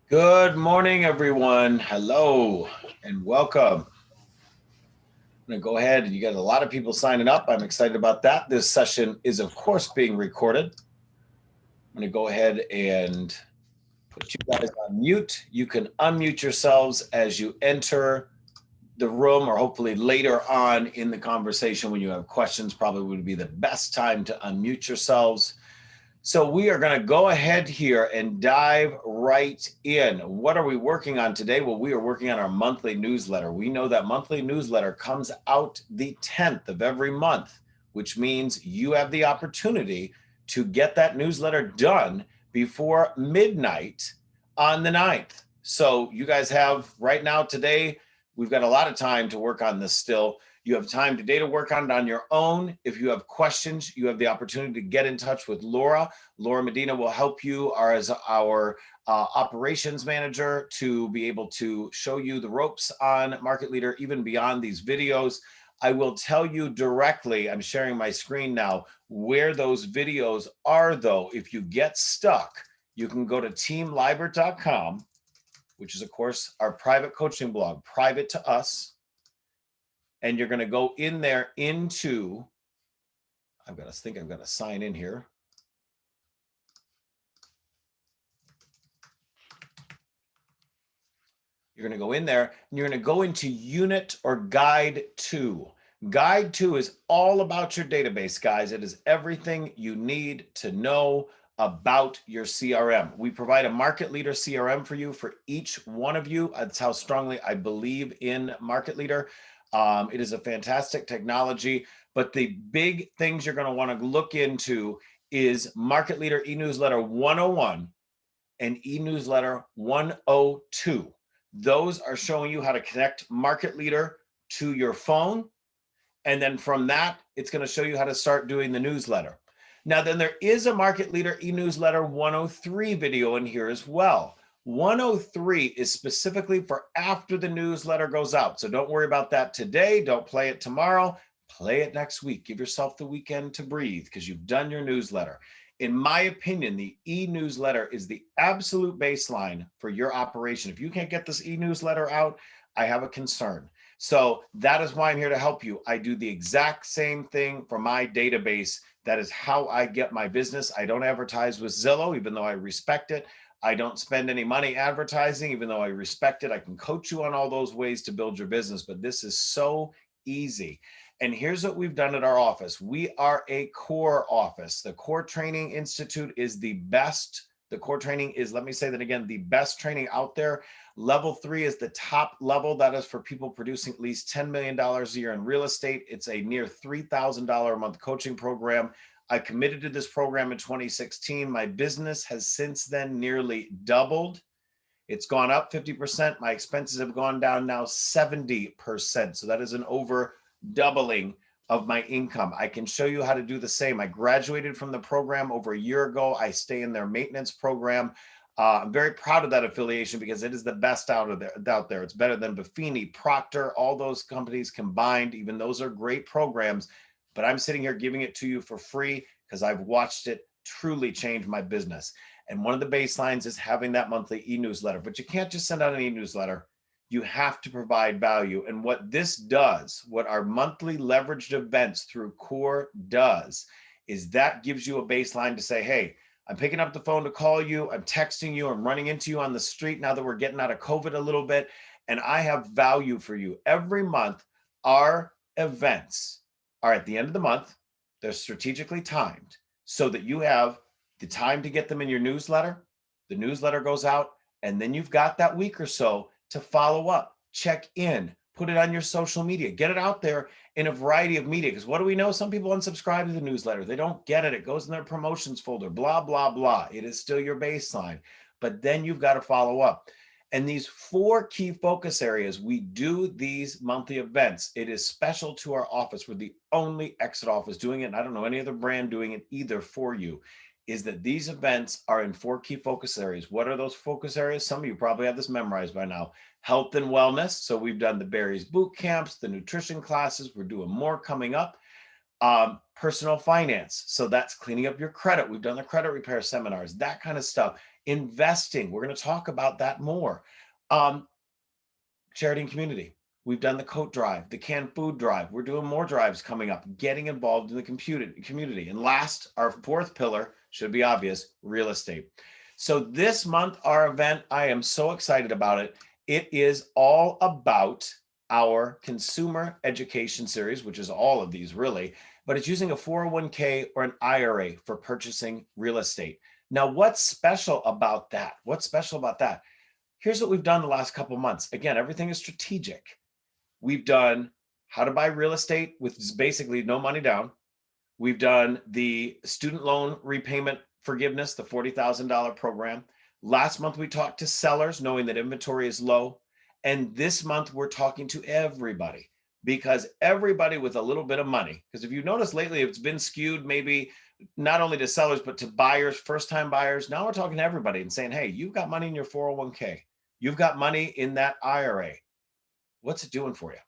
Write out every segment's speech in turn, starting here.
Good morning, everyone. Hello and welcome. I'm going to go ahead and you got a lot of people signing up. I'm excited about that. This session is, of course, being recorded. I'm going to go ahead and put you guys on mute. You can unmute yourselves as you enter the room, or hopefully later on in the conversation when you have questions, probably would be the best time to unmute yourselves. So we are going to go ahead here and dive right in. What are we working on today? Well, we are working on our monthly newsletter. We know that monthly newsletter comes out the 10th of every month, which means you have the opportunity to get that newsletter done before midnight on the 9th. So you guys have right now today, we've got a lot of time to work on this still. You have time today to work on it on your own. If you have questions, you have the opportunity to get in touch with Laura. Laura Medina will help you as our operations manager to be able to show you the ropes on Market Leader, even beyond these videos. I will tell you directly, I'm sharing my screen now, where those videos are though. If you get stuck, you can go to teamlibert.com, which is of course our private coaching blog, private to us. And you're going to go in there into, I've got to sign in here. You're going to go in there and you're going to go into unit or guide 2. Guide 2 is all about your database, guys. It is everything you need to know about your CRM. We provide a Market Leader CRM for you, for each one of you. That's how strongly I believe in Market Leader. It is a fantastic technology, but the big things you're going to want to look into is Market Leader e-newsletter 101 and e-newsletter 102. Those are showing you how to connect Market Leader to your phone. And then from that, it's going to show you how to start doing the newsletter. Now, then there is a Market Leader e-newsletter 103 video in here as well. 103 is specifically for after the newsletter goes out. So don't worry about that today. Don't play it tomorrow. Play it next week. Give yourself the weekend to breathe because you've done your newsletter. In my opinion, the e-newsletter is the absolute baseline for your operation. If you can't get this e-newsletter out, I have a concern. So that is why I'm here to help you. I do the exact same thing for my database. That is how I get my business. I don't advertise with Zillow, even though I respect it. I don't spend any money advertising, even though I respect it. I can coach you on all those ways to build your business, but this is so easy. And here's what we've done at our office. We are a core office. The Core Training Institute is the best. The core training is, let me say that again, the best training out there. Level 3 is the top level. That is for people producing at least $10 million a year in real estate. It's a near $3,000 a month coaching program. I committed to this program in 2016. My business has since then nearly doubled. It's gone up 50%. My expenses have gone down now 70%. So that is an over doubling of my income. I can show you how to do the same. I graduated from the program over a year ago. I stay in their maintenance program. I'm very proud of that affiliation because it is the best out there. It's better than Buffini, Proctor, all those companies combined. Even those are great programs, but I'm sitting here giving it to you for free because I've watched it truly change my business. And one of the baselines is having that monthly e-newsletter, but you can't just send out an e-newsletter. You have to provide value. And what this does, what our monthly leveraged events through Core does, is that gives you a baseline to say, hey, I'm picking up the phone to call you. I'm texting you. I'm running into you on the street now that we're getting out of COVID a little bit. And I have value for you. Every month, our events are at the end of the month. They're strategically timed so that you have the time to get them in your newsletter. The newsletter goes out, and then you've got that week or so to follow up, check in, put it on your social media, get it out there in a variety of media. Because what do we know? Some people unsubscribe to the newsletter. They don't get it. It goes in their promotions folder, blah, blah, blah. It is still your baseline. But then you've got to follow up. And these 4 key focus areas, we do these monthly events. It is special to our office. We're the only exit office doing it. And I don't know any other brand doing it either for you. Is that these events are in 4 key focus areas. What are those focus areas? Some of you probably have this memorized by now. Health and wellness. So we've done the Barry's boot camps, the nutrition classes. We're doing more coming up. Personal finance. So that's cleaning up your credit. We've done the credit repair seminars, that kind of stuff. investing. We're going to talk about that more. Um, Charity and community. We've done the coat drive, the canned food drive. We're doing more drives coming up, getting involved in the community. And last, our fourth pillar should be obvious, real estate. So this month, our event, I am so excited about it. It is all about our consumer education series, which is all of these really, but it's using a 401k or an IRA for purchasing real estate. Now, what's special about that? What's special about that? Here's what we've done the last couple of months. Again, everything is strategic. We've done how to buy real estate with basically no money down. We've done the student loan repayment forgiveness, the $40,000 program. Last month, we talked to sellers, knowing that inventory is low. And this month, we're talking to everybody, because everybody with a little bit of money, because if you've noticed lately, it's been skewed maybe not only to sellers, but to buyers, first-time buyers. Now we're talking to everybody and saying, hey, you've got money in your 401k. You've got money in that IRA. What's it doing for you?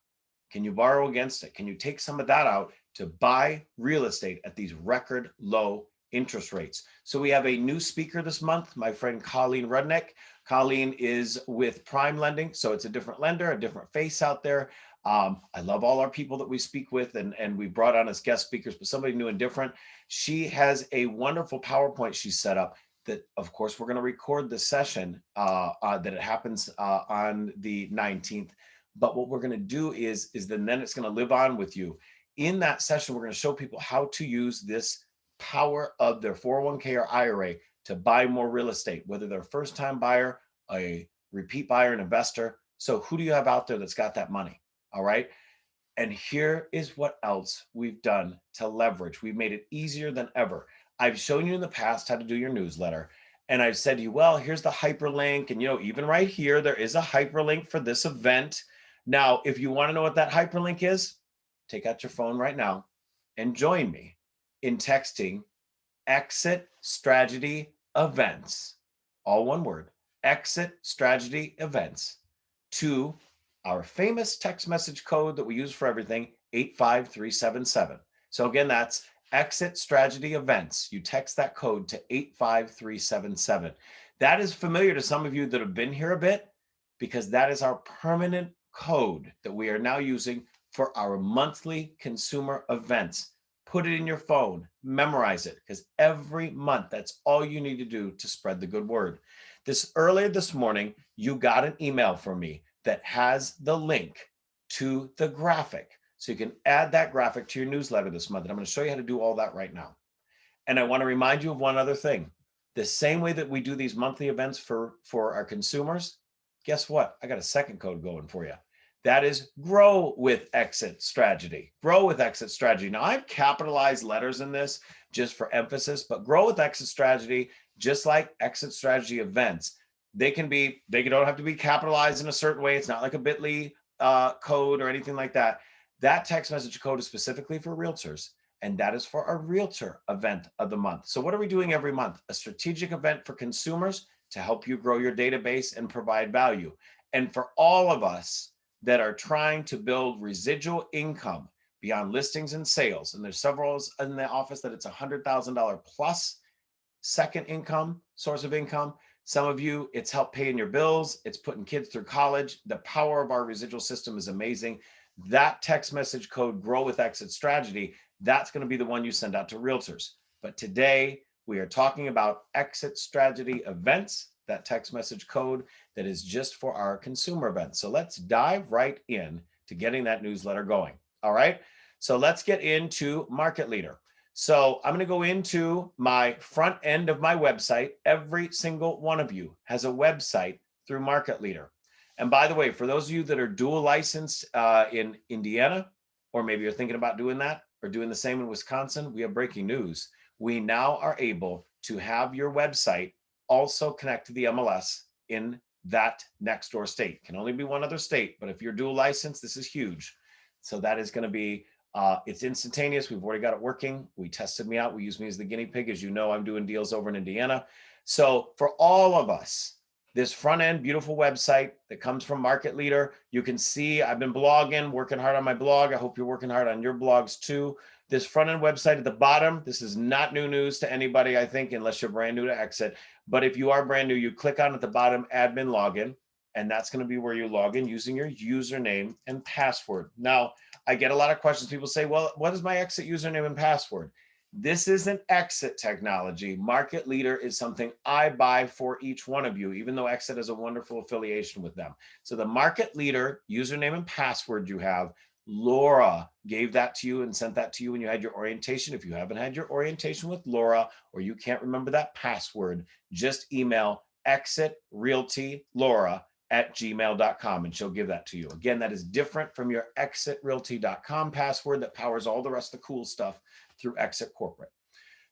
Can you borrow against it? Can you take some of that out to buy real estate at these record low interest rates? So we have a new speaker this month, my friend Colleen Rudnick. Colleen is with Prime Lending, so it's a different lender, a different face out there. I love all our people that we speak with, and we brought on as guest speakers, but somebody new and different. She has a wonderful PowerPoint she's set up that, of course, we're going to record the session that it happens on the 19th. But what we're going to do is then it's going to live on with you. In that session, we're going to show people how to use this power of their 401k or IRA to buy more real estate, whether they're a first-time buyer, a repeat buyer, an investor. So who do you have out there that's got that money? All right. And here is what else we've done to leverage. We've made it easier than ever. I've shown you in the past how to do your newsletter. And I've said to you, well, here's the hyperlink. And, even right here, there is a hyperlink for this event. Now, if you want to know what that hyperlink is, take out your phone right now and join me in texting EXIT Strategy Events, all one word, EXIT Strategy Events, to our famous text message code that we use for everything, 85377. So again, that's EXIT Strategy Events. You text that code to 85377. That is familiar to some of you that have been here a bit, because that is our permanent code that we are now using for our monthly consumer events. Put it in your phone, memorize it, because every month, that's all you need to do to spread the good word. Earlier this morning, you got an email from me that has the link to the graphic. So you can add that graphic to your newsletter this month. And I'm going to show you how to do all that right now. And I want to remind you of one other thing. The same way that we do these monthly events for our consumers, guess what? I got a second code going for you. That is grow with EXIT Strategy. Grow with EXIT Strategy. Now, I've capitalized letters in this just for emphasis, but grow with EXIT Strategy, just like EXIT Strategy Events, they don't have to be capitalized in a certain way. It's not like a bit.ly code or anything like that. That text message code is specifically for realtors, and that is for our realtor event of the month. So what are we doing every month? A strategic event for consumers to help you grow your database and provide value. And for all of us that are trying to build residual income beyond listings and sales, and there's several in the office that it's $100,000 plus second income, source of income. Some of you, it's helped paying your bills. It's putting kids through college. The power of our residual system is amazing. That text message code, grow with EXIT Strategy, that's going to be the one you send out to realtors. But today we are talking about EXIT Strategy Events, that text message code that is just for our consumer events. So let's dive right in to getting that newsletter going. All right. So let's get into Market Leader. So I'm going to go into my front end of my website. Every single one of you has a website through Market Leader. And by the way, for those of you that are dual licensed in Indiana, or maybe you're thinking about doing that or doing the same in Wisconsin, we have breaking news. We now are able to have your website also connect to the MLS in that next door state. Can only be one other state, but if you're dual licensed, this is huge. So that is going to be it's instantaneous. We've already got it working. We tested me out. We use me as the guinea pig. As you know, I'm doing deals over in Indiana. So for all of us, this front end, beautiful website that comes from Market Leader, you can see I've been blogging, working hard on my blog. I hope you're working hard on your blogs too. This front end website at the bottom, this is not new news to anybody, I think, unless you're brand new to EXIT. But if you are brand new, you click on at the bottom, admin login, and that's going to be where you log in using your username and password. Now, I get a lot of questions. People say, well, what is my EXIT username and password? This isn't EXIT technology. Market Leader is something I buy for each one of you, even though EXIT has a wonderful affiliation with them. So the Market Leader username and password you have, Laura gave that to you and sent that to you when you had your orientation. If you haven't had your orientation with Laura, or you can't remember that password, just email exitrealtylaura@gmail.com and she'll give that to you. Again, that is different from your exitrealty.com password that powers all the rest of the cool stuff through EXIT Corporate.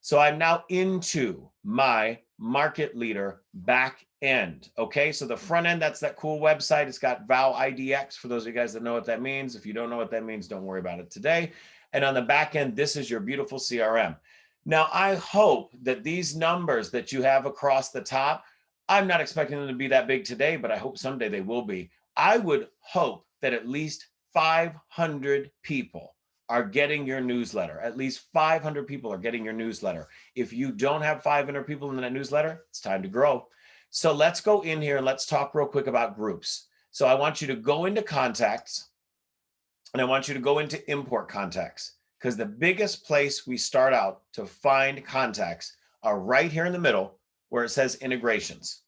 So I'm now into my Market Leader back end. Okay, so the front end, that's that cool website. It's got Vow IDX for those of you guys that know what that means. If you don't know what that means, don't worry about it today. And on the back end, this is your beautiful CRM. Now, I hope that these numbers that you have across the top, I'm not expecting them to be that big today, but I hope someday they will be. I would hope that at least 500 people are getting your newsletter. At least 500 people are getting your newsletter. If you don't have 500 people in that newsletter, it's time to grow. So let's go in here and let's talk real quick about groups. So I want you to go into contacts and I want you to go into import contacts, because the biggest place we start out to find contacts are right here in the middle where it says integrations.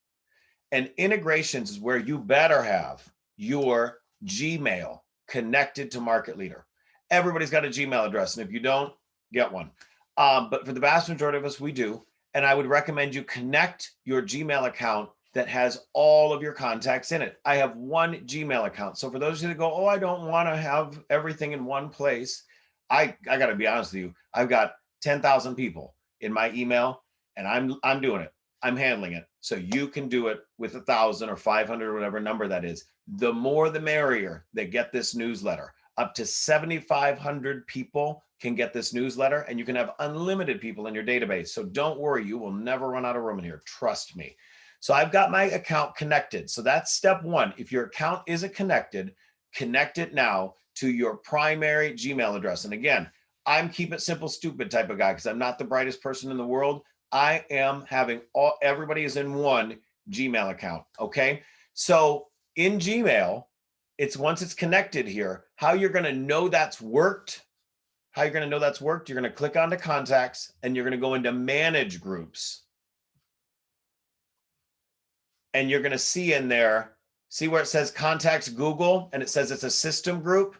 And integrations is where you better have your Gmail connected to Market Leader. Everybody's got a Gmail address, and if you don't, get one. But for the vast majority of us, we do. And I would recommend you connect your Gmail account that has all of your contacts in it. I have one Gmail account. So for those of you that go, oh, I don't want to have everything in one place, I got to be honest with you. I've got 10,000 people in my email, and I'm doing it. I'm handling it. So you can do it with 1,000 or 500 or whatever number that is. The more the merrier that get this newsletter. Up to 7,500 people can get this newsletter, and you can have unlimited people in your database. So don't worry, you will never run out of room in here. Trust me. So I've got my account connected. So that's step one. If your account isn't connected, connect it now to your primary Gmail address. And again, I'm keep it simple, stupid type of guy because I'm not the brightest person in the world. I am having everybody is in one Gmail account. Okay. So in Gmail, it's once it's connected here, how you're going to know that's worked. You're going to click onto contacts and you're going to go into manage groups. And you're going to see in there, see where it says contacts Google and it says it's a system group.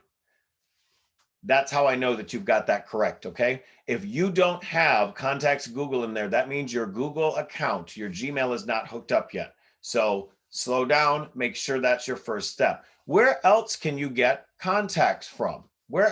That's how I know that you've got that correct. Okay. If you don't have contacts Google in there, that means your Google account, your Gmail is not hooked up yet. So slow down, make sure that's your first step. Where else can you get contacts from? Well,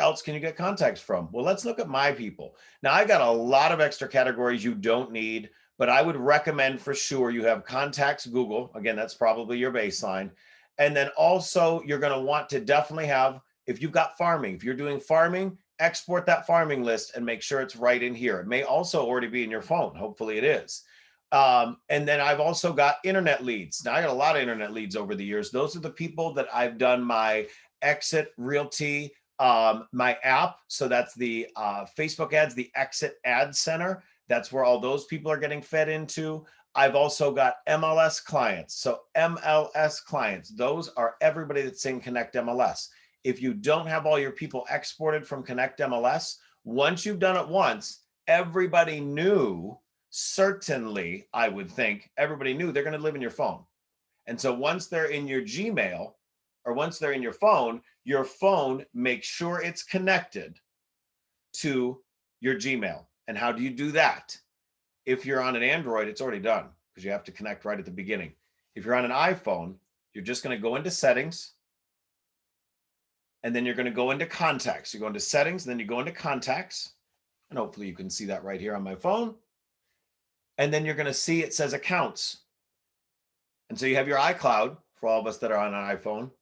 let's look at my people. Now, I got a lot of extra categories you don't need, but I would recommend for sure you have contacts Google. Again, that's probably your baseline. And then also you're going to want to definitely have, if you've got farming, if you're doing farming, export that farming list and make sure it's right in here. It may also already be in your phone. Hopefully it is. And then I've also got internet leads. Now I got a lot of internet leads over the years. Those are the people that I've done my EXIT Realty, my app. So that's the Facebook ads, the EXIT Ad Center. That's where all those people are getting fed into. I've also got MLS clients. So MLS clients, those are everybody that's in Connect MLS. If you don't have all your people exported from Connect MLS, once you've done it once, everybody knew, certainly, I would think, everybody knew they're going to live in your phone. And so once they're in your Gmail or once they're in your phone makes sure it's connected to your Gmail. And how do you do that? If you're on an Android, it's already done because you have to connect right at the beginning. If you're on an iPhone, you're just going to go into settings and then you're going to go into contacts. You go into settings, and then you go into contacts. And hopefully you can see that right here on my phone. And then you're going to see it says accounts. And so you have your iCloud for all of us that are on an iPhone.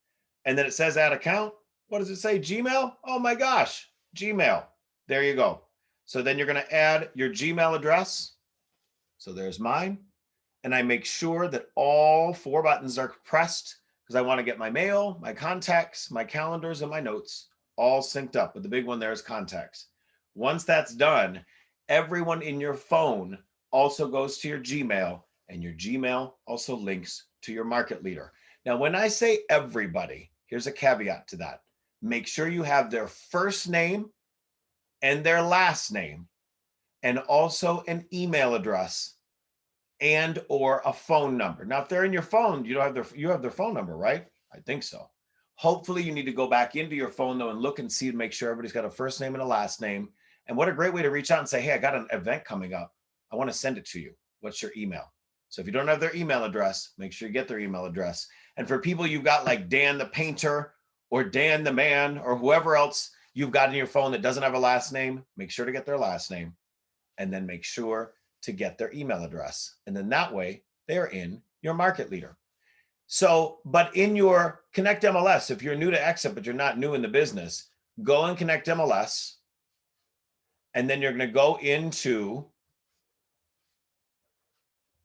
And then it says add account. What does it say? Gmail? Oh my gosh, Gmail. There you go. So then you're going to add your Gmail address. So there's mine. And I make sure that all 4 buttons are pressed because I want to get my mail, my contacts, my calendars, and my notes all synced up. But the big one there is contacts. Once that's done, everyone in your phone also goes to your Gmail, and your Gmail also links to your market leader. Now, when I say everybody, here's a caveat to that. Make sure you have their first name and their last name, and also an email address and or a phone number. Now, if they're in your phone, you have their phone number, right? I think so. Hopefully you need to go back into your phone though and look and see to make sure everybody's got a first name and a last name. And what a great way to reach out and say, hey, I got an event coming up. I want to send it to you. What's your email? So if you don't have their email address, make sure you get their email address. And for people you've got like Dan the painter or Dan the man or whoever else you've got in your phone that doesn't have a last name, make sure to get their last name, and then make sure to get their email address. And then that way they're in your market leader. So, but in your Connect MLS, if you're new to EXIT, but you're not new in the business, go and Connect MLS. And then you're going to go into,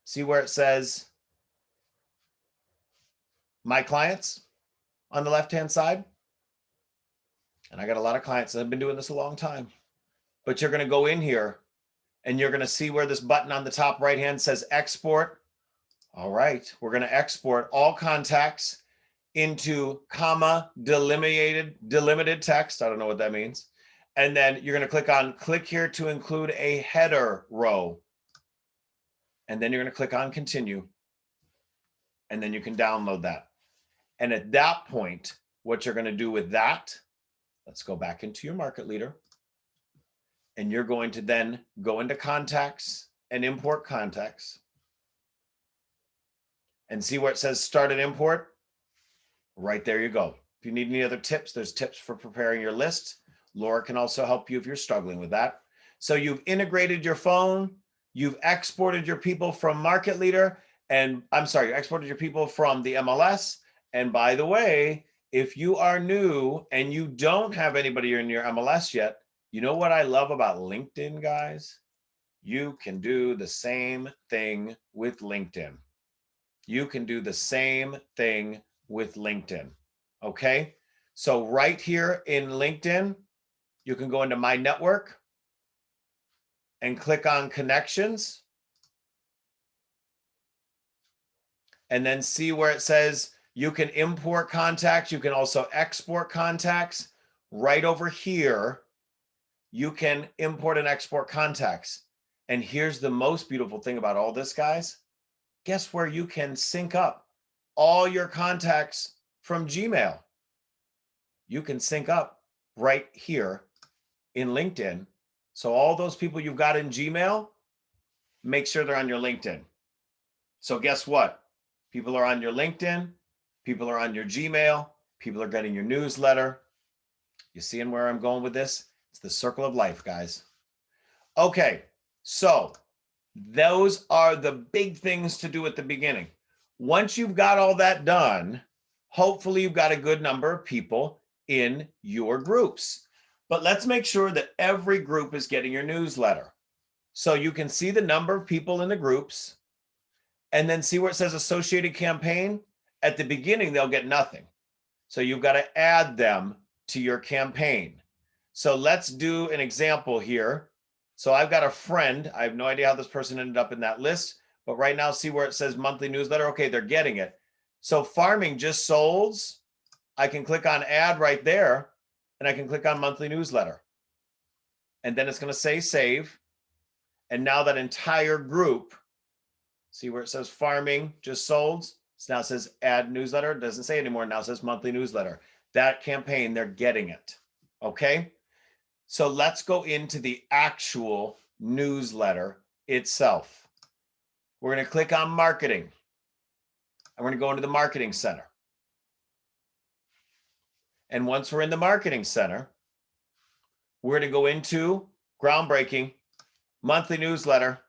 see where it says My Clients on the left-hand side. And I got a lot of clients that have been doing this a long time. But you're going to go in here and you're going to see where this button on the top right-hand says Export. All right, we're going to export all contacts into comma delimited text. I don't know what that means. And then you're going to click here to include a header row. And then you're going to click on continue. And then you can download that. And at that point, what you're going to do with that, let's go back into your market leader. And you're going to then go into contacts and import contacts. And see where it says start and import? Right there you go. If you need any other tips, there's tips for preparing your list. Laura can also help you if you're struggling with that. So you've integrated your phone, you've exported your people from market leader, and you exported your people from the MLS. And by the way, if you are new and you don't have anybody in your MLS yet, you know what I love about LinkedIn, guys? You can do the same thing with LinkedIn. You can do the same thing with LinkedIn. Okay. So right here in LinkedIn, you can go into My Network and click on Connections. And then see where it says you can import contacts. You can also export contacts. Right over here, you can import and export contacts. And here's the most beautiful thing about all this, guys. Guess where you can sync up all your contacts from Gmail? You can sync up right here in LinkedIn. So all those people you've got in Gmail, make sure they're on your LinkedIn. So guess what? People are on your LinkedIn, people are on your Gmail, people are getting your newsletter. You seeing where I'm going with this? It's the circle of life, guys. Okay, so those are the big things to do at the beginning. Once you've got all that done, hopefully you've got a good number of people in your groups. But let's make sure that every group is getting your newsletter. So you can see the number of people in the groups and then see where it says associated campaign. At the beginning, they'll get nothing. So you've got to add them to your campaign. So let's do an example here. So I've got a friend. I have no idea how this person ended up in that list, but right now, see where it says monthly newsletter. Okay, they're getting it. So farming just sold. I can click on add right there, and I can click on monthly newsletter. And then it's going to say save. And now that entire group, see where it says farming just sold. So now it says add newsletter. It doesn't say anymore. Now it says monthly newsletter. That campaign, they're getting it. Okay. So let's go into the actual newsletter itself. We're going to click on marketing. And we're going to go into the marketing center. And once we're in the marketing center, we're going to go into groundbreaking monthly newsletter.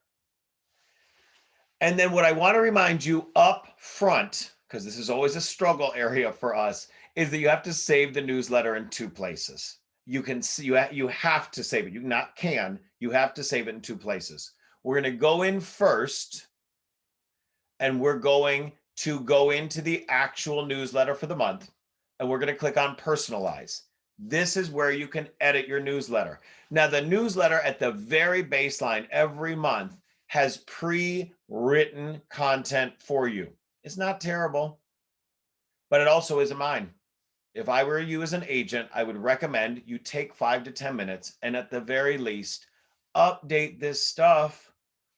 And then what I want to remind you up front, because this is always a struggle area for us, is that you have to save the newsletter in two places. You can see you have to save it. You have to save it in two places. We're going to go in first, and we're going to go into the actual newsletter for the month, and we're going to click on personalize. This is where you can edit your newsletter. Now, the newsletter at the very baseline every month has pre-written content for you. It's not terrible, but it also isn't mine. If I were you as an agent, I would recommend you take 5 to 10 minutes and at the very least, update this stuff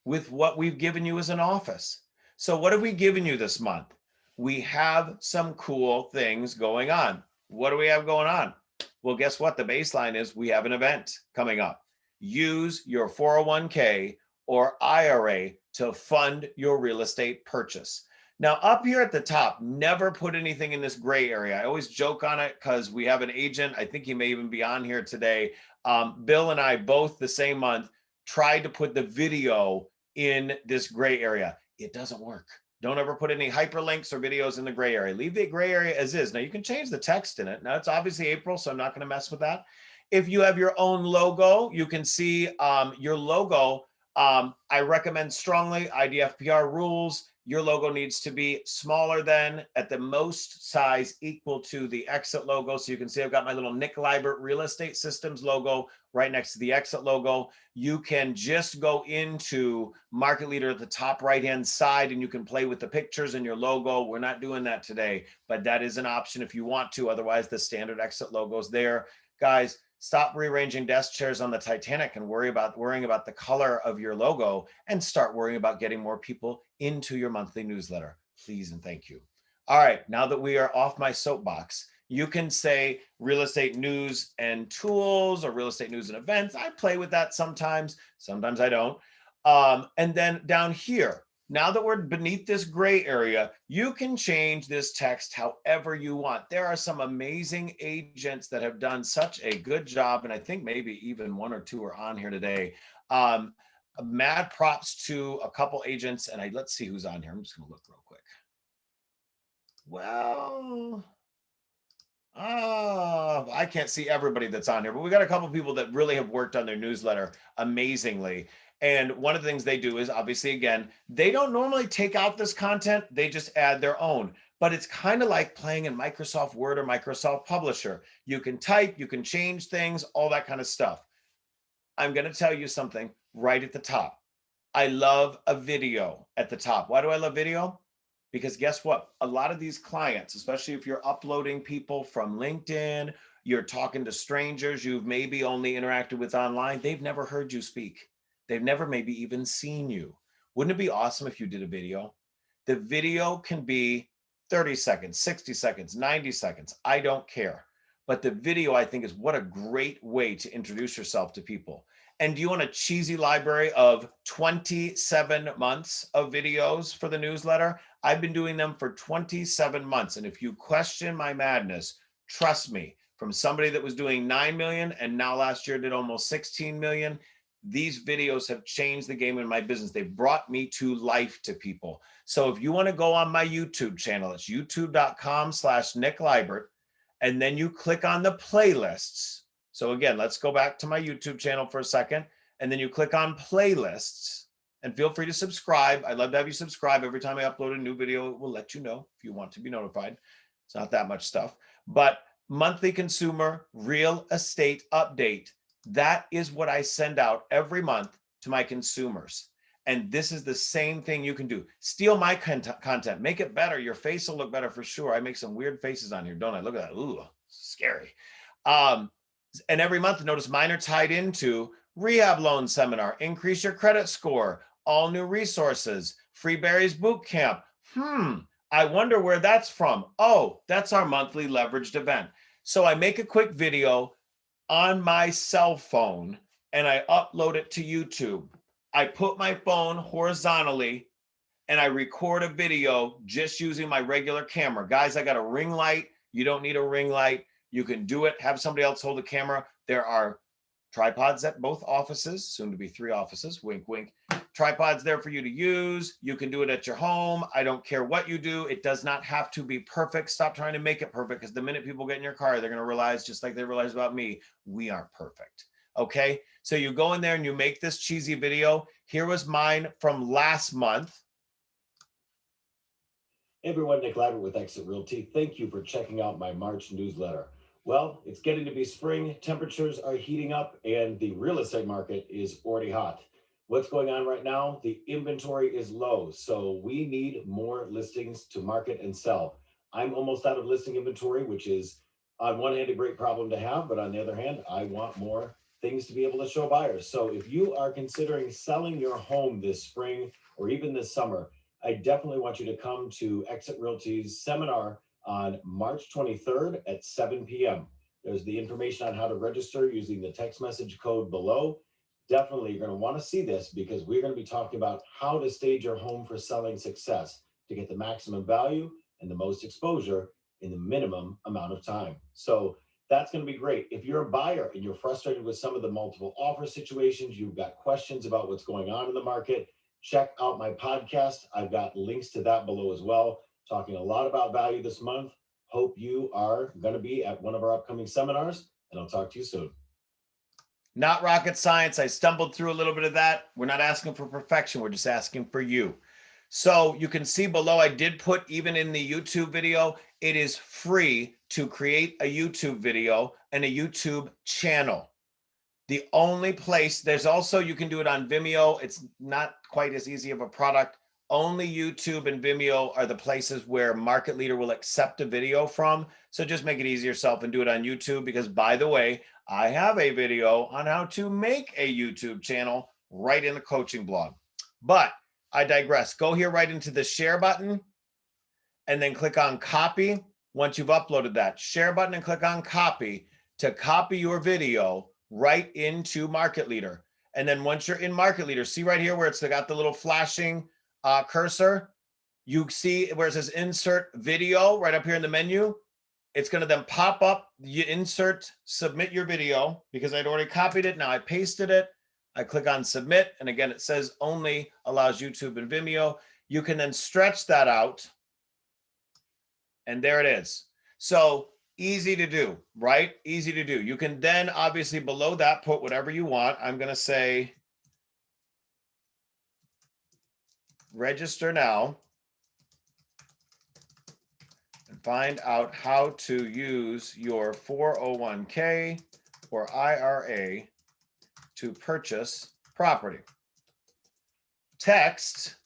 with what we've given you as an office. So what have we given you this month? We have some cool things going on. What do we have going on? Well, guess what? The baseline is we have an event coming up. Use your 401k or IRA to fund your real estate purchase. Now, up here at the top, never put anything in this gray area. I always joke on it because we have an agent. I think he may even be on here today. Bill and I both the same month tried to put the video in this gray area. It doesn't work. Don't ever put any hyperlinks or videos in the gray area. Leave the gray area as is. Now, you can change the text in it. Now, it's obviously April, so I'm not going to mess with that. If you have your own logo, you can see your logo. I recommend strongly IDFPR rules. Your logo needs to be smaller than, at the most size equal to the EXIT logo. So you can see I've got my little Nick Libert Real Estate Systems logo right next to the EXIT logo. You can just go into Market Leader at the top right-hand side and you can play with the pictures and your logo. We're not doing that today, but that is an option if you want to. Otherwise, the standard EXIT logo is there. Guys, stop rearranging desk chairs on the Titanic and worrying about the color of your logo and start worrying about getting more people into your monthly newsletter. Please and thank you. All right, now that we are off my soapbox, you can say real estate news and tools or real estate news and events. I play with that sometimes I don't. And then down here, now that we're beneath this gray area, you can change this text however you want. There are some amazing agents that have done such a good job, and I think maybe even one or two are on here today. Mad props to a couple agents, and let's see who's on here. I'm just going to look real quick. Well, I can't see everybody that's on here, but we got a couple people that really have worked on their newsletter amazingly. And one of the things they do is obviously, again, they don't normally take out this content. They just add their own, but it's kind of like playing in Microsoft Word or Microsoft Publisher. You can type, you can change things, all that kind of stuff. I'm going to tell you something right at the top. I love a video at the top. Why do I love video? Because guess what? A lot of these clients, especially if you're uploading people from LinkedIn, you're talking to strangers you've maybe only interacted with online, they've never heard you speak. They've never maybe even seen you. Wouldn't it be awesome if you did a video? The video can be 30 seconds, 60 seconds, 90 seconds. I don't care. But the video, I think, is what a great way to introduce yourself to people. And do you want a cheesy library of 27 months of videos for the newsletter? I've been doing them for 27 months. And if you question my madness, trust me, from somebody that was doing 9 million and now last year did almost 16 million, these videos have changed the game in my business. They brought me to life to people. So if you want to go on my YouTube channel, it's youtube.com/Nick Libert, and then you click on the playlists. So again, let's go back to my YouTube channel for a second, and then you click on playlists, and feel free to subscribe. I'd love to have you subscribe. Every time I upload a new video, it will let you know if you want to be notified. It's not that much stuff, but monthly consumer real estate update. That is what I send out every month to my consumers. And this is the same thing you can do. Steal my content, make it better. Your face will look better for sure. I make some weird faces on here, don't I? Look at that. Ooh, scary. And every month, notice mine are tied into rehab loan seminar, increase your credit score, all new resources, Free Berries boot camp. I wonder where that's from. Oh, that's our monthly leveraged event. So I make a quick video on my cell phone and I upload it to YouTube. I put my phone horizontally and I record a video just using my regular camera. Guys, I got a ring light. You don't need a ring light. You can do it. Have somebody else hold the camera. There are tripods at both offices, soon to be 3 offices, wink, wink. Tripods there for you to use. You can do it at your home. I don't care what you do. It does not have to be perfect. Stop trying to make it perfect, because the minute people get in your car, they're going to realize, just like they realized about me, we aren't perfect. Okay, so you go in there and you make this cheesy video. Here was mine from last month. Hey everyone, Nick Libert with EXIT Realty. Thank you for checking out my March newsletter. Well, it's getting to be spring, temperatures are heating up, and the real estate market is already hot. What's going on right now? The inventory is low, so we need more listings to market and sell. I'm almost out of listing inventory, which is on one hand a great problem to have, but on the other hand, I want more things to be able to show buyers. So if you are considering selling your home this spring or even this summer, I definitely want you to come to Exit Realty's seminar on March 23rd at 7 p.m. There's the information on how to register using the text message code below. Definitely, you're going to want to see this because we're going to be talking about how to stage your home for selling success to get the maximum value and the most exposure in the minimum amount of time. So that's going to be great. If you're a buyer and you're frustrated with some of the multiple offer situations, you've got questions about what's going on in the market, check out my podcast. I've got links to that below as well, talking a lot about value this month. Hope you are going to be at one of our upcoming seminars, and I'll talk to you soon. Not rocket science. I stumbled through a little bit of that. We're not asking for perfection. We're just asking for you. So you can see below, I did put, even in the YouTube video, it is free to create a YouTube video and a YouTube channel. The only place, there's also, you can do it on Vimeo. It's not quite as easy of a product. Only YouTube and Vimeo are the places where Market Leader will accept a video from. So just make it easy yourself and do it on YouTube, because by the way, I have a video on how to make a YouTube channel right in the coaching blog. But I digress. Go here right into the share button and then click on copy. Once you've uploaded that, share button and click on copy to copy your video right into Market Leader. And then once you're in Market Leader, see right here where it's got the little flashing cursor. You see where it says insert video right up here in the menu. It's going to then pop up, you insert, submit your video, because I'd already copied it. Now I pasted it. I click on submit. And again, it says only allows YouTube and Vimeo. You can then stretch that out. And there it is. So easy to do, right? Easy to do. You can then obviously below that put whatever you want. I'm going to say register now and find out how to use your 401k or IRA to purchase property. Text.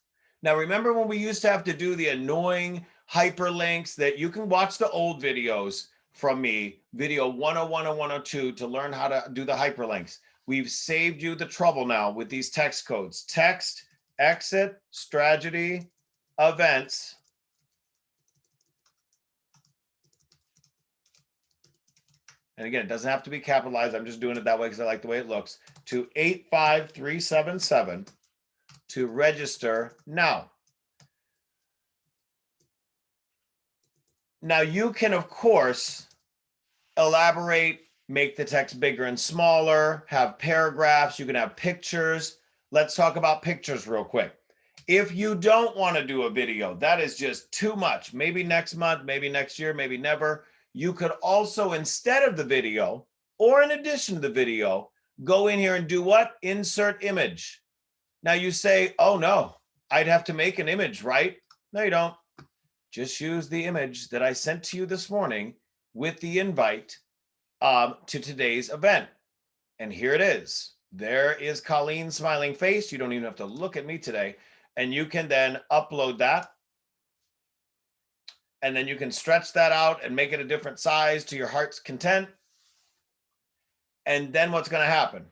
Now remember when we used to have to do the annoying hyperlinks that you can watch the old videos from me, video 101 and 102, to learn how to do the hyperlinks. We've saved you the trouble now with these text codes. Text, exit, strategy, events. And again, it doesn't have to be capitalized. I'm just doing it that way because I like the way it looks. To 85377 to register now. Now you can, of course, elaborate, make the text bigger and smaller, have paragraphs, you can have pictures. Let's talk about pictures real quick. If you don't want to do a video, that is just too much. Maybe next month, maybe next year, maybe never. You could also, instead of the video, or in addition to the video, go in here and do what? Insert image. Now you say, oh no, I'd have to make an image, right? No, you don't. Just use the image that I sent to you this morning with the invite to today's event. And here it is. There is Colleen's smiling face. You don't even have to look at me today. And you can then upload that. And then you can stretch that out and make it a different size to your heart's content. And then what's going to happen?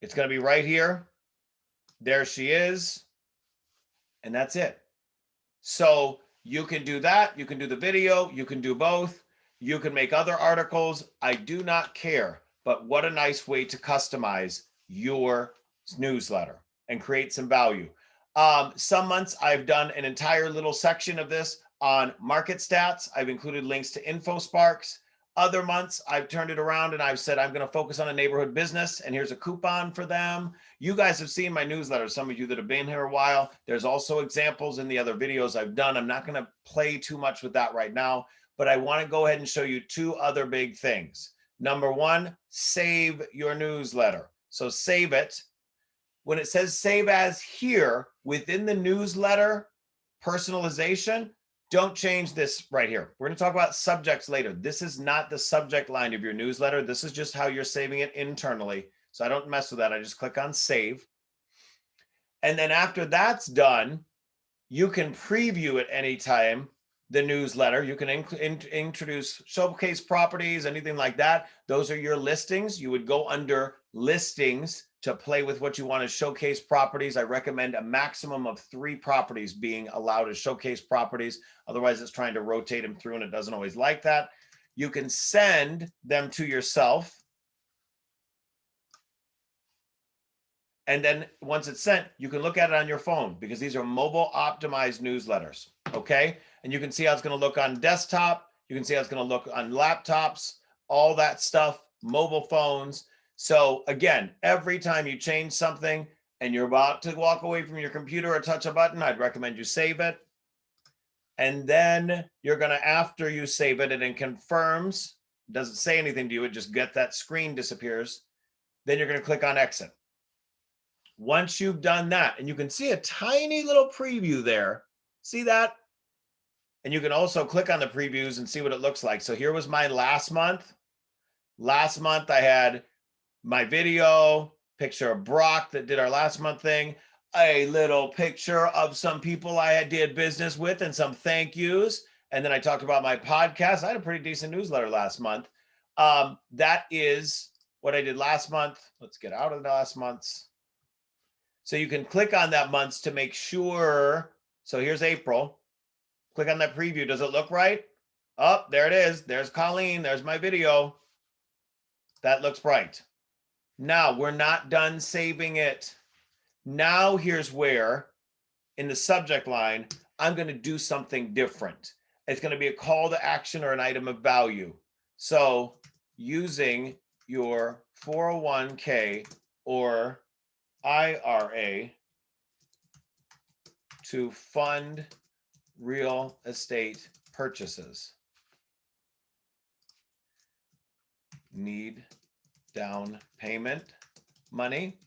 It's going to be right here. There she is. And that's it. So you can do that. You can do the video. You can do both. You can make other articles. I do not care. But what a nice way to customize your newsletter and create some value. Some months I've done an entire little section of this on market stats. I've included links to InfoSparks. Other months I've turned it around and I've said I'm going to focus on a neighborhood business and here's a coupon for them. You guys have seen my newsletter. Some of you that have been here a while. There's also examples in the other videos I've done. I'm not going to play too much with that right now, but I want to go ahead and show you two other big things. Number one, save your newsletter. So save it. When it says save as here within the newsletter personalization, Don't change this right here. We're going to talk about subjects later. This is not the subject line of your newsletter. This is just how you're saving it internally. So I don't mess with that. I just click on save. And then after that's done, you can preview at any time the newsletter. You can introduce showcase properties, anything like that. Those are your listings. You would go under listings to play with what you want to showcase properties. I recommend a maximum of 3 properties being allowed as showcase properties. Otherwise, it's trying to rotate them through and it doesn't always like that. You can send them to yourself. And then once it's sent, you can look at it on your phone because these are mobile optimized newsletters, okay? And you can see how it's going to look on desktop. You can see how it's going to look on laptops, all that stuff, mobile phones. So again, every time you change something and you're about to walk away from your computer or touch a button, I'd recommend you save it. And then you're going to, after you save it and it confirms, doesn't say anything to you, it just gets that screen disappears. Then you're going to click on exit. Once you've done that, and you can see a tiny little preview there, see that? And you can also click on the previews and see what it looks like. So here was my last month. Last month I had my video, picture of Brock that did our last month thing, a little picture of some people I did business with and some thank yous. And then I talked about my podcast. I had a pretty decent newsletter last month. That is what I did last month. Let's get out of the last month's. So you can click on that month's to make sure. So here's April. Click on that preview. Does it look right? Oh, there it is. There's Colleen. There's my video. That looks right. Now we're not done saving it. Now here's where in the subject line, I'm going to do something different. It's going to be a call to action or an item of value. So using your 401k or IRA to fund real estate purchases. Need down payment money.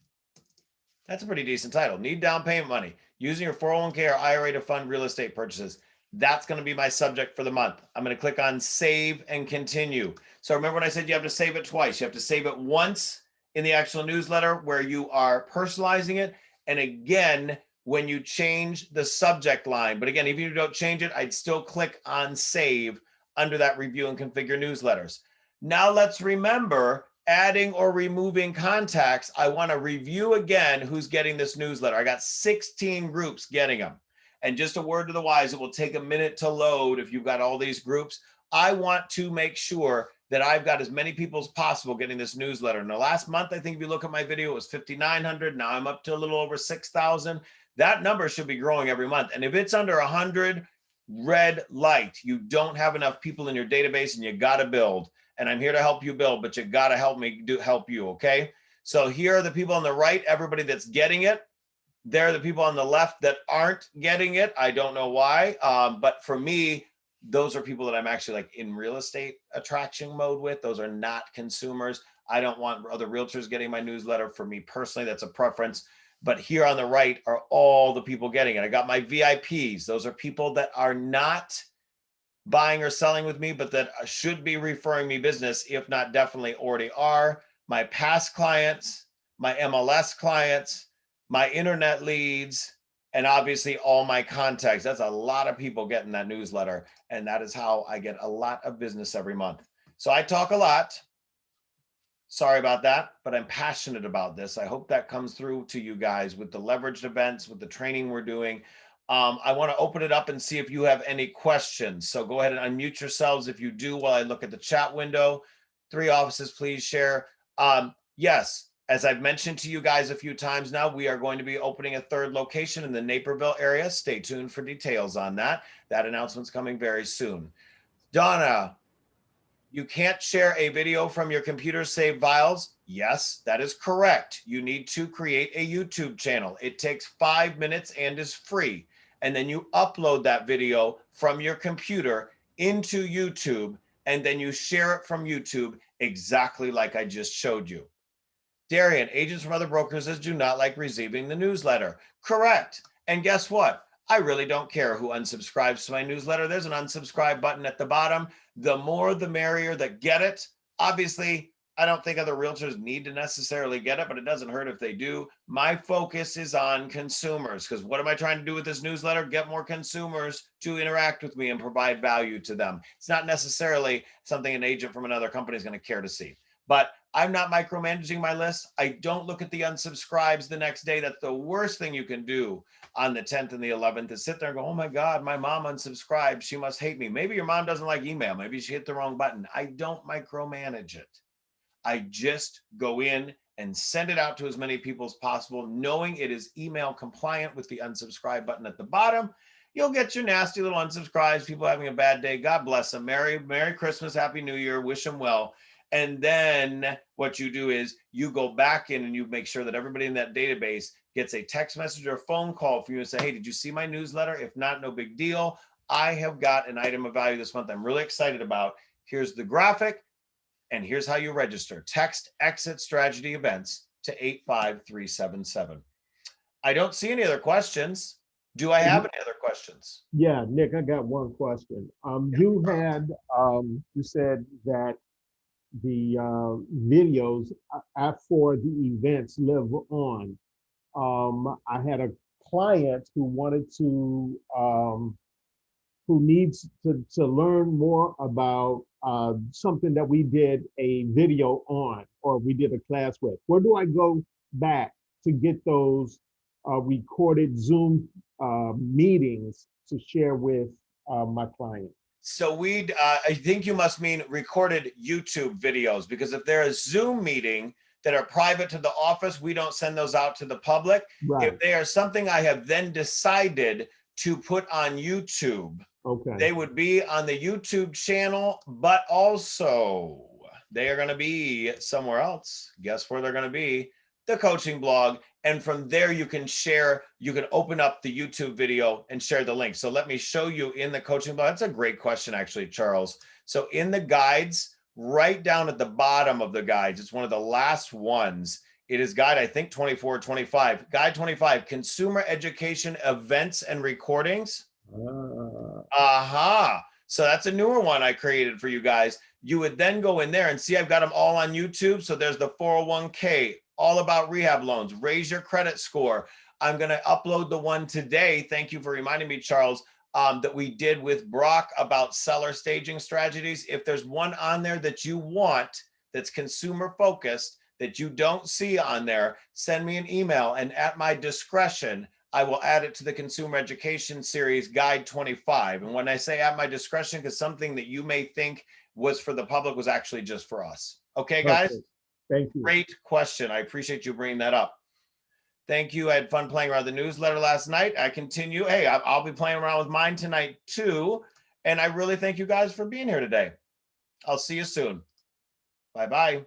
That's a pretty decent title. Need down payment money. Using your 401k or IRA to fund real estate purchases. That's going to be my subject for the month. I'm going to click on save and continue. So remember when I said you have to save it twice. You have to save it once in the actual newsletter where you are personalizing it. And again, when you change the subject line. But again, if you don't change it, I'd still click on save under that review and configure newsletters. Now let's remember adding or removing contacts. I want to review again who's getting this newsletter. I got 16 groups getting them. And just a word to the wise, it will take a minute to load if you've got all these groups. I want to make sure that I've got as many people as possible getting this newsletter. In the last month, I think if you look at my video, it was 5,900. Now I'm up to a little over 6,000. That number should be growing every month. And if it's under 100, red light, you don't have enough people in your database and you got to build. And I'm here to help you build, but you got to help me help you. Okay. So here are the people on the right, everybody that's getting it. There are the people on the left that aren't getting it. I don't know why. But for me, those are people that I'm actually like in real estate attraction mode with. Those are not consumers. I don't want other realtors getting my newsletter. For me personally, that's a preference. But here on the right are all the people getting it. I got my VIPs. Those are people that are not buying or selling with me, but that should be referring me business, if not definitely already are. My past clients, my MLS clients, my internet leads, and obviously all my contacts. That's a lot of people getting that newsletter. And that is how I get a lot of business every month. So I talk a lot. Sorry about that, but I'm passionate about this. I hope that comes through to you guys with the leveraged events, with the training we're doing. I want to open it up and see if you have any questions. So go ahead and unmute yourselves if you do while I look at the chat window. 3 offices, please share. Yes, as I've mentioned to you guys a few times now, we are going to be opening a 3rd location in the Naperville area. Stay tuned for details on that. That announcement's coming very soon. Donna, you can't share a video from your computer saved files. Yes, that is correct. You need to create a YouTube channel. It takes 5 minutes and is free. And then you upload that video from your computer into YouTube, and then you share it from YouTube exactly like I just showed you. Darian, agents from other brokerages do not like receiving the newsletter. Correct. And guess what? I really don't care who unsubscribes to my newsletter. There's an unsubscribe button at the bottom. The more the merrier that get it. Obviously, I don't think other realtors need to necessarily get it, but it doesn't hurt if they do. My focus is on consumers, because what am I trying to do with this newsletter? Get more consumers to interact with me and provide value to them. It's not necessarily something an agent from another company is going to care to see. But I'm not micromanaging my list. I don't look at the unsubscribes the next day. That's the worst thing you can do on the 10th and the 11th, is sit there and go, oh my God, my mom unsubscribed. She must hate me. Maybe your mom doesn't like email. Maybe she hit the wrong button. I don't micromanage it. I just go in and send it out to as many people as possible, knowing it is email compliant with the unsubscribe button at the bottom. You'll get your nasty little unsubscribes, people having a bad day. God bless them. Merry Christmas, Happy New Year. Wish them well. And then what you do is you go back in and you make sure that everybody in that database gets a text message or a phone call for you and say, hey, did you see my newsletter? If not, no big deal. I have got an item of value this month I'm really excited about. Here's the graphic, and here's how you register. Text EXIT Strategy Events to 85377. I don't see any other questions. Do I have any other questions? Yeah, Nick, I got one question. You had, you said that the videos for the events live on. I had a client who wanted to, who needs to learn more about something that we did a video on, or we did a class with. Where do I go back to get those recorded Zoom meetings to share with my client? So I think you must mean recorded YouTube videos, because if they're a Zoom meeting that are private to the office, we don't send those out to the public. Right. If they are something I have then decided to put on YouTube, Okay. they would be on the YouTube channel, but also they are going to be somewhere else. Guess where they're going to be? The coaching blog. And from there, you can share, you can open up the YouTube video and share the link. So let me show you in the coaching blog. That's a great question, actually, Charles. So in the guides, right down at the bottom of the guides, it's one of the last ones. It is guide, I think, 24 or 25. Guide 25, consumer education events and recordings. Aha. So that's a newer one I created for you guys. You would then go in there and see I've got them all on YouTube. So there's the 401k, all about rehab loans, raise your credit score. I'm going to upload the one today. Thank you for reminding me, Charles, that we did with Brock about seller staging strategies. If there's one on there that you want that's consumer focused that you don't see on there, send me an email, and at my discretion, I will add it to the consumer education series guide 25. And when I say at my discretion, because something that you may think was for the public was actually just for us. Okay, guys? Perfect. Thank you. Great question. I appreciate you bringing that up. Thank you. I had fun playing around the newsletter last night. I continue. Hey, I'll be playing around with mine tonight too. And I really thank you guys for being here today. I'll see you soon. Bye-bye.